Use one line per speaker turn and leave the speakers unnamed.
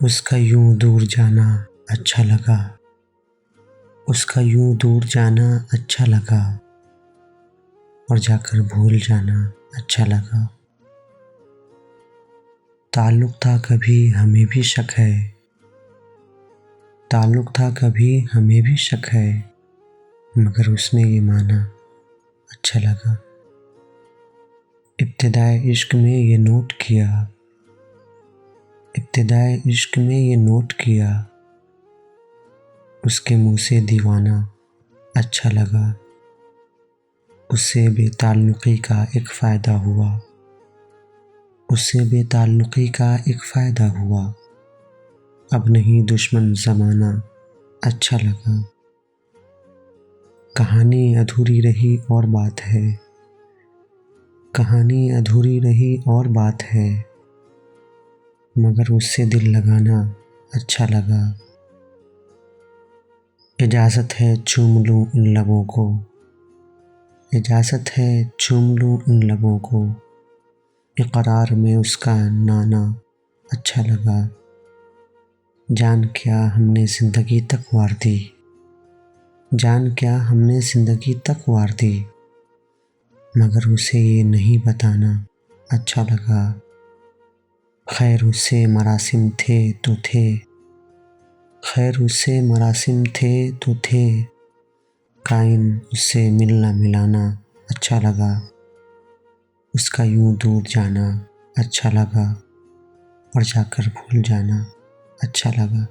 اس کا یوں دور جانا اچھا لگا، اس کا یوں دور جانا اچھا لگا، اور جا کر بھول جانا اچھا لگا۔ تعلق تھا کبھی ہمیں بھی شک ہے، تعلق تھا کبھی ہمیں بھی شک ہے، مگر اس نے یہ مانا اچھا لگا۔ ابتدائے عشق میں یہ نوٹ کیا، ابتدائے عشق میں یہ نوٹ کیا، اس کے منہ سے دیوانہ اچھا لگا۔ اس سے بے تعلقی کا ایک فائدہ ہوا، اس سے بے تعلقی کا ایک فائدہ ہوا، اب نہیں دشمن زمانہ اچھا لگا۔ کہانی ادھوری رہی اور بات ہے، کہانی ادھوری رہی اور بات ہے، مگر اس سے دل لگانا اچھا لگا۔ اجازت ہے چوم لوں ان لبوں کو، اجازت ہے چوم لوں ان لبوں کو، اقرار میں اس کا نانا اچھا لگا۔ جان کیا ہم نے زندگی تک وار دی، جان کیا ہم نے زندگی تک وار دی، مگر اسے یہ نہیں بتانا اچھا لگا۔ خیر اس سے مراسم تھے تو تھے، خیر اس سے مراسم تھے تو تھے، کائن اس سے ملنا ملانا اچھا لگا۔ اس کا یوں دور جانا اچھا لگا، اور جا کر بھول جانا اچھا لگا۔